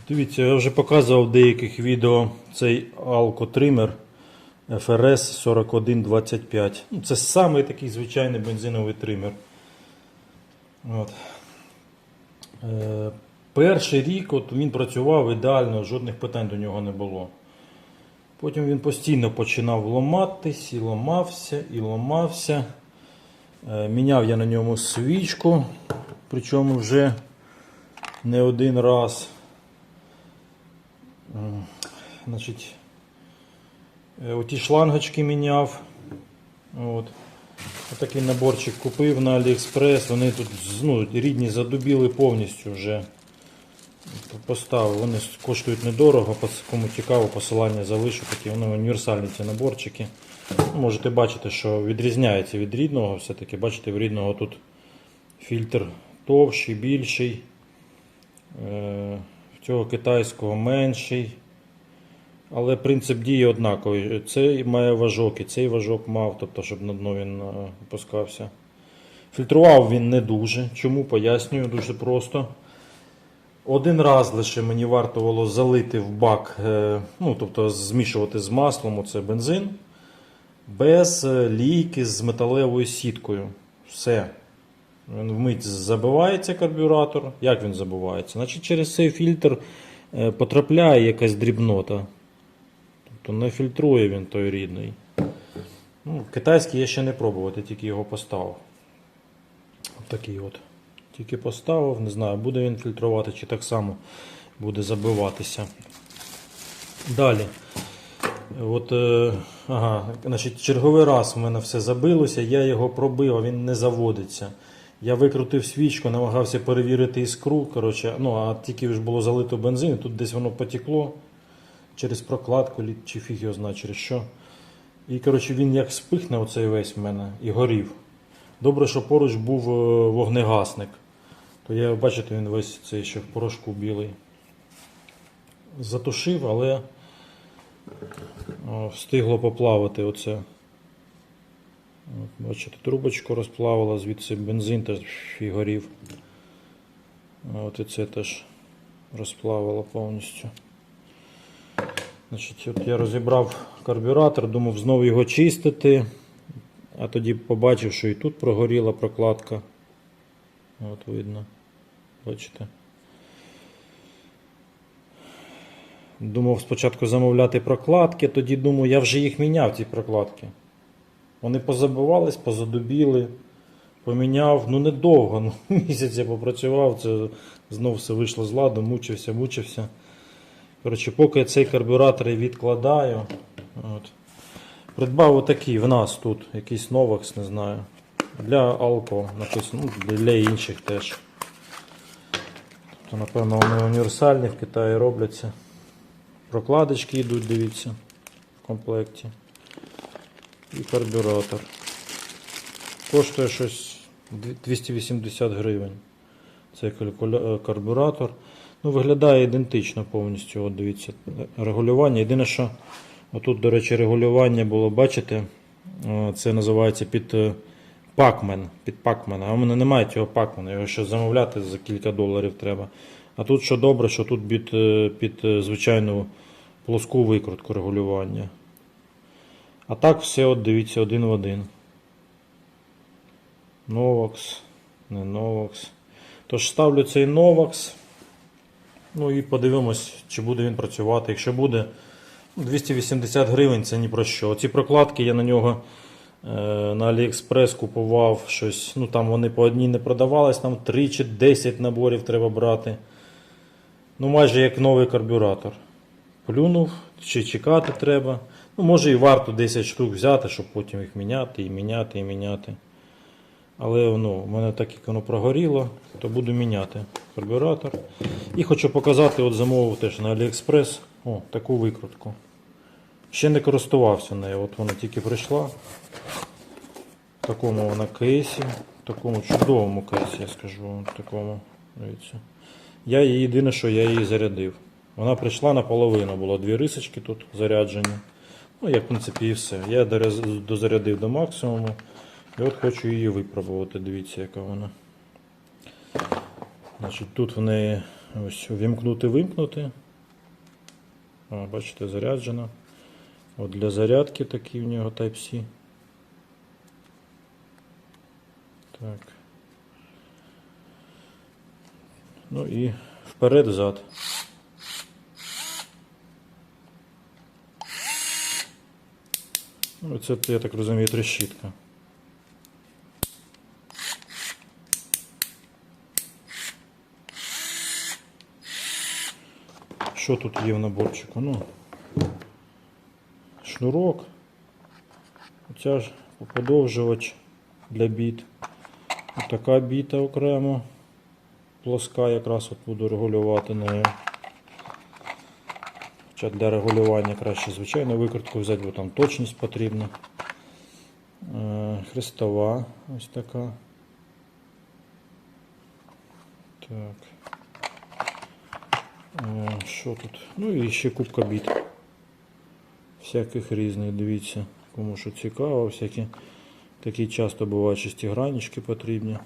Дивіться, я вже показував в деяких відео цей алкотример FRS 4125. Це самий такий звичайний бензиновий тример. От. Перший рік він працював ідеально, жодних питань до нього не було. Потім він постійно починав ламатись і ламався, і ламався. Міняв я на ньому свічку, причому вже не один раз. Значить, оті шлангочки міняв. Отакий наборчик купив на AliExpress. Вони тут рідні задубіли повністю вже. Поставив. Вони коштують недорого, кому цікаво, посилання залишу. Такі вони універсальні ці наборчики. Можете бачити, що відрізняється від рідного. Все-таки, бачите, в рідного тут фільтр товщий, більший. В цього китайського менший. Але принцип дії однаковий. Цей має важок і цей важок мав, тобто, щоб на дно він опускався. Фільтрував він не дуже. Чому? Пояснюю, дуже просто. Один раз лише мені варто було залити в бак, тобто змішувати з маслом, оце бензин, без лійки з металевою сіткою. Все. Він вмить забивається карбюратор. Як він забивається? Значить, через цей фільтр потрапляє якась дрібнота. Тобто не фільтрує він той рідний. Китайський я ще не пробував, я тільки його поставив. Такий от. Тільки поставив, не знаю, буде він фільтрувати чи так само буде забиватися. Далі. Значить, черговий раз в мене все забилося, я його пробив, а він не заводиться. Я викрутив свічку, намагався перевірити іскру, а тільки ж було залито бензин, тут десь воно потекло через прокладку, чи фіг його знає через що. І він як спихне оцей весь в мене і горів. Добре, що поруч був вогнегасник. То я, бачите, він весь цей ще в порошку білий. Затушив, але встигло поплавати оце. Бачите, трубочку розплавила, звідси бензин теж і горів. І це теж розплавило повністю. Значить, я розібрав карбюратор, думав знову його чистити. А тоді побачив, що і тут прогоріла прокладка. Видно. Бачите. Думав спочатку замовляти прокладки, тоді думаю, я вже їх міняв, ці прокладки. Вони позабивались, позадубіли. Поміняв, недовго, місяць я попрацював, це знов все вийшло з ладу, мучився. Поки я цей карбюратор відкладаю. Придбав отакий в нас тут, якийсь Novax, не знаю. Для Alco написано, для інших теж. Тобто, напевно, вони універсальні, в Китаї робляться. Прокладочки йдуть, дивіться, в комплекті. І карбюратор. Коштує щось 280 гривень. Цей карбюратор. Виглядає ідентично повністю, от дивіться, регулювання. Єдине, що отут, до речі, регулювання було, бачите, це називається під Pacman, а в мене немає цього Pacman, його ще замовляти за кілька доларів треба. А тут що добре, що тут під звичайну плоску викрутку регулювання. А так все, от дивіться, один в один. Novax, не Novax. Тож ставлю цей Novax. І подивимось, чи буде він працювати. Якщо буде, 280 гривень це ні про що. Оці прокладки я на нього на AliExpress купував щось. Там вони по одній не продавались, там 3 чи 10 наборів треба брати. Майже як новий карбюратор. Плюнув, чи чекати треба. Може і варто 10 штук взяти, щоб потім їх міняти. Але в мене так як воно прогоріло, то буду міняти карбюратор. І хочу показати, замовив теж на AliExpress таку викрутку. Ще не користувався нею, вона тільки прийшла. В такому вона кейсі, в такому чудовому кейсі, я скажу вам, такому, дивіться. Єдине, що я її зарядив. Вона прийшла наполовину, було 2 рисочки тут заряджені. Я, в принципі, і все. Я дозарядив до максимуму. І хочу її випробувати, дивіться, яка вона. Значить, тут в неї ось вимкнути. О, бачите, заряджено. От для зарядки такий у нього Type-C. Так. Ну і вперед-зад. Ну, це, я так розумію, трещітка. Що тут є в наборчику? Ну, шнурок. Оця ж подовжувач для біт. Ось така біта окремо. Плоска, якраз от буду регулювати нею. Хоча для регулювання краще звичайно викрутку взяти, бо там точність потрібна. Хрестова ось така. Так. Що тут? Ну і ще купка біт. Всяких різних, дивіться, кому що цікаво, всякі такі часто бувають шестиграннички потрібні.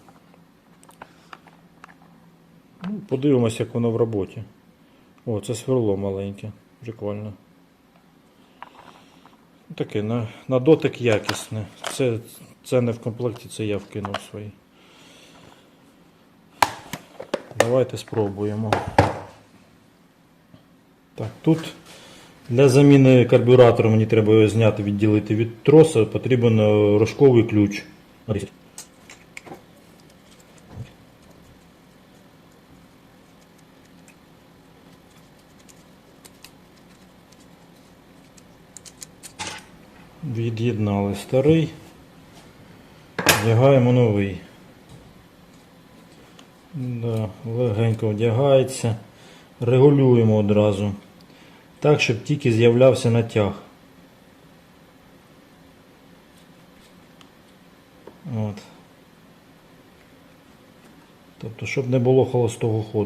Ну, подивимось, як воно в роботі. О, це сверло маленьке, прикольно. Таке, на дотик якісне. Це не в комплекті, це я вкинув свої. Давайте спробуємо. Так, тут для заміни карбюратора мені треба його зняти, відділити від троса, потрібен рожковий ключ. Від'єднали старий, вдягаємо новий. Да, легенько вдягається, регулюємо одразу, так, щоб тільки з'являвся натяг. От. Тобто, щоб не було холостого ходу.